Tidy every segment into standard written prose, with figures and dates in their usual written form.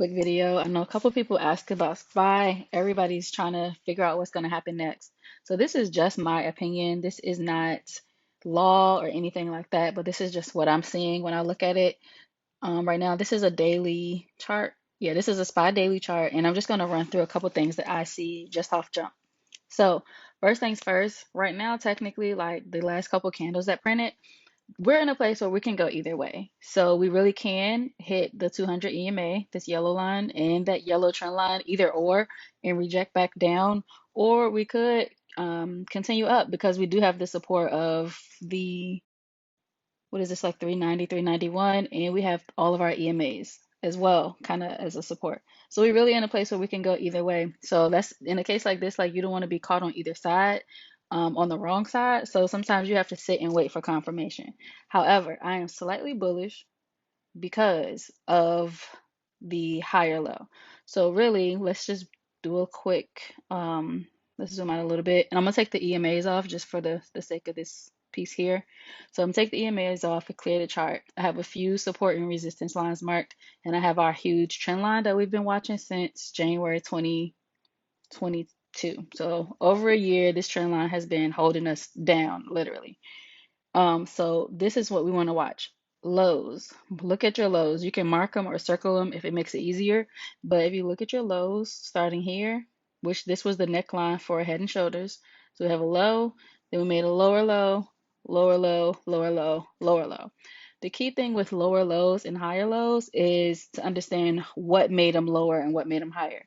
quick video. I know a couple people asked about SPY. Everybody's trying to figure out what's going to happen next. So this is just my opinion. This is not law or anything like that, but this is just what I'm seeing when I look at it. Right now, this is a daily chart. Yeah, this is a SPY daily chart, and I'm just going to run through a couple things that I see just off jump. So first things first, right now, technically, like the last couple candles that printed, we're in a place where we can go either way. So we really can hit the 200 EMA, this yellow line, and that yellow trend line, either or, and reject back down, or we could continue up because we do have the support of the, what is this, like 390, 391, and we have all of our EMAs as well, kind of as a support. So we're really in a place where we can go either way. So that's in a case like this, like you don't want to be caught on either side, on the wrong side. So sometimes you have to sit and wait for confirmation. However, I am slightly bullish because of the higher low. So really, let's just do a quick, let's zoom out a little bit. And I'm gonna take the EMAs off just for the sake of this piece here. So I'm gonna take the EMAs off and clear the chart. I have a few support and resistance lines marked, and I have our huge trend line that we've been watching since January 2022. So over a year, this trend line has been holding us down, literally. So this is what we want to watch. Lows. Look at your lows. You can mark them or circle them if it makes it easier. But if you look at your lows starting here, which this was the neckline for Head and Shoulders. So we have a low, then we made a lower low, lower low, lower low, lower low. The key thing with lower lows and higher lows is to understand what made them lower and what made them higher.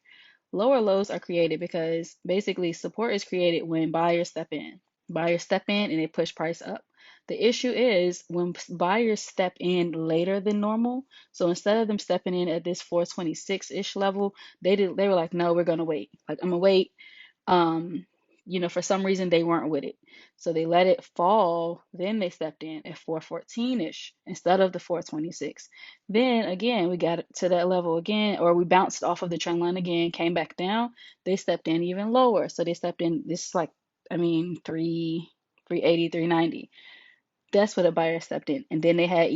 Lower lows are created because basically support is created when buyers step in. Buyers step in and they push price up. The issue is when buyers step in later than normal. So instead of them stepping in at this 426-ish level, they were like, no, we're gonna wait. Like I'm gonna wait. Um, for some reason they weren't with it. So they let it fall, then they stepped in at 414-ish instead of the 426. Then again, we got to that level again, or we bounced off of the trend line again, came back down. They stepped in even lower. So they stepped in this is like, I mean, 380, 390. That's where the buyer stepped in. And then they had,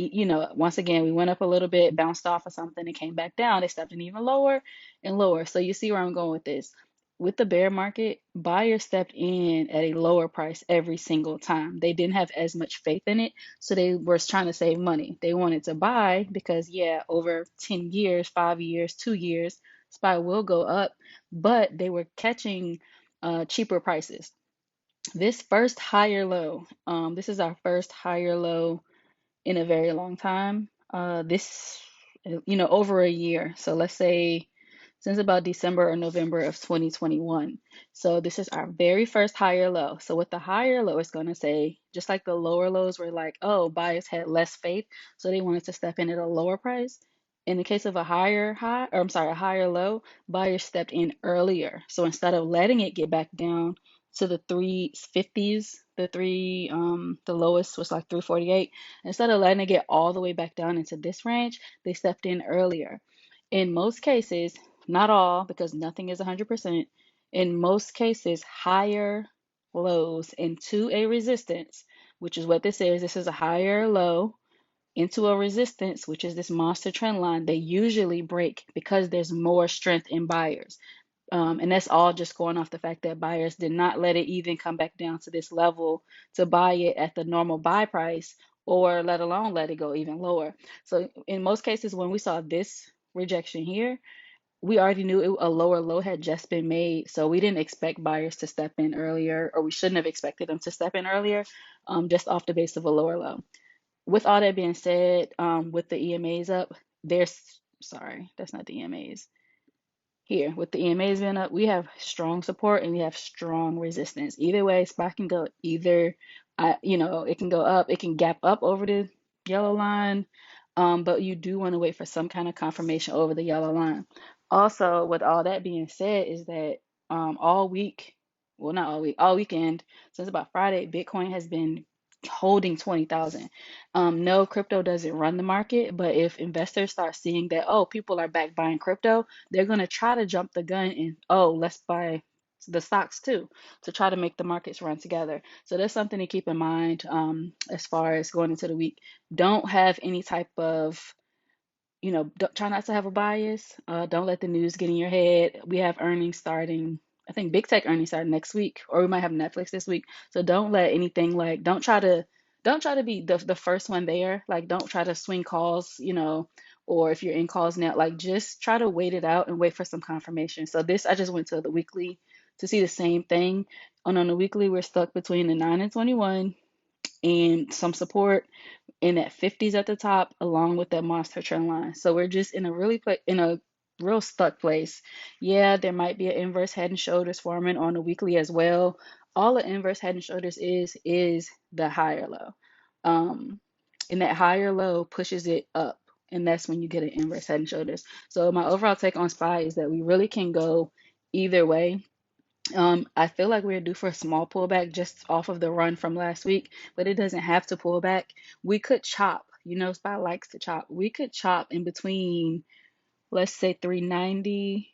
once again, we went up a little bit, bounced off of something, and came back down. They stepped in even lower and lower. So you see where I'm going with this. With the bear market, buyers stepped in at a lower price every single time. They didn't have as much faith in it, so they were trying to save money. They wanted to buy because, yeah, over 10 years, 5 years, 2 years, SPY will go up, but they were catching cheaper prices. This first higher low, this is our first higher low in a very long time. Over a year. So let's say since about December or November of 2021. So this is our very first higher low. So with the higher low, it's going to say, just like the lower lows were like, oh, buyers had less faith, so they wanted to step in at a lower price. In the case of a higher high, or I'm sorry, a higher low, buyers stepped in earlier. So instead of letting it get back down to the 350s, the lowest was like 348. Instead of letting it get all the way back down into this range, they stepped in earlier. In most cases, not all, because nothing is 100%. In most cases, higher lows into a resistance, which is what this is. This is a higher low into a resistance, which is this monster trend line. They usually break because there's more strength in buyers. And that's all just going off the fact that buyers did not let it even come back down to this level to buy it at the normal buy price, or let alone let it go even lower. So in most cases, when we saw this rejection here, we already knew a lower low had just been made. So we didn't expect buyers to step in earlier, or we shouldn't have expected them to step in earlier, just off the base of a lower low. With all that being said, with the EMAs up, sorry, that's not the EMAs. Here, with the EMAs being up, we have strong support and we have strong resistance. Either way, spot can go either, it can go up, it can gap up over the yellow line, but you do want to wait for some kind of confirmation over the yellow line. Also, with all that being said, is that all week, well, not all week, all weekend, since about Friday, Bitcoin has been holding 20,000. No, crypto doesn't run the market, but if investors start seeing that, oh, people are back buying crypto, they're going to try to jump the gun and, oh, let's buy the stocks too, to try to make the markets run together. So that's something to keep in mind, as far as going into the week. Don't have any type of try not to have a bias. Don't let the news get in your head. We have earnings starting, I think big tech earnings starting next week, or we might have Netflix this week. So don't let anything like, don't try to be the first one there. Like, don't try to swing calls, or if you're in calls now, like just try to wait it out and wait for some confirmation. So this, I just went to the weekly to see the same thing. And on the weekly, we're stuck between the 9 and 21 and some support in that 50s at the top, along with that monster trend line. So we're just in a real stuck place. Yeah, there might be an inverse head and shoulders forming on the weekly as well. All the inverse head and shoulders is the higher low. Um, and that higher low pushes it up. And that's when you get an inverse head and shoulders. So my overall take on SPY is that we really can go either way. I feel like we're due for a small pullback just off of the run from last week, but it doesn't have to pull back. We could chop. SPY likes to chop. We could chop in between, let's say 390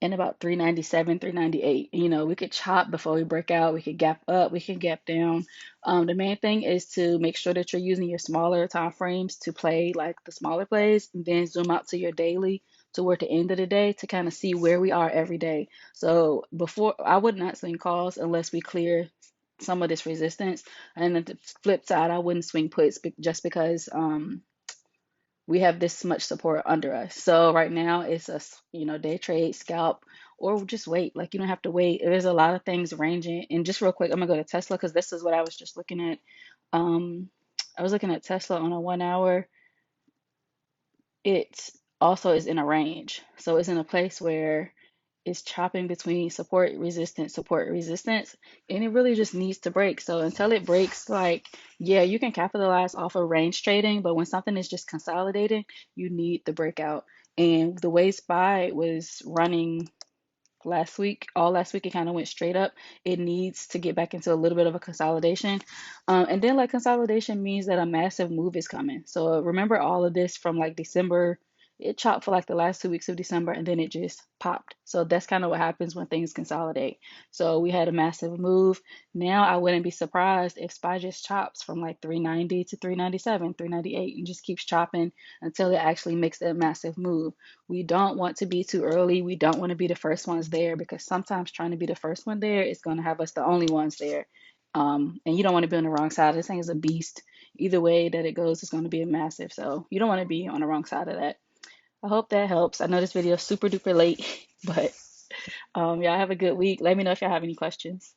and about 397, 398. We could chop before we break out. We could gap up. We could gap down. The main thing is to make sure that you're using your smaller time frames to play like the smaller plays, and then zoom out to your daily toward the end of the day to kind of see where we are every day. So before, I would not swing calls unless we clear some of this resistance. And then the flip side, I wouldn't swing puts just because we have this much support under us. So right now it's day trade, scalp, or just wait. Like, you don't have to wait. There's a lot of things ranging. And just real quick, I'm gonna go to Tesla because this is what I was just looking at. Um, I was looking at Tesla on a 1 hour. It also is in a range. So it's in a place where it's chopping between support, resistance, and it really just needs to break. So until it breaks, like, yeah, you can capitalize off of range trading, but when something is just consolidating, you need the breakout. And the way SPY was running all last week, it kind of went straight up. It needs to get back into a little bit of a consolidation. And then, like, consolidation means that a massive move is coming. So remember all of this from like December. It chopped for like the last 2 weeks of December and then it just popped. So that's kind of what happens when things consolidate. So we had a massive move. Now I wouldn't be surprised if SPY just chops from like 390 to 397, 398, and just keeps chopping until it actually makes that massive move. We don't want to be too early. We don't want to be the first ones there, because sometimes trying to be the first one there is going to have us the only ones there. And you don't want to be on the wrong side. This thing is a beast. Either way that it goes, it's going to be a massive. So you don't want to be on the wrong side of that. I hope that helps. I know this video is super duper late, but y'all have a good week. Let me know if y'all have any questions.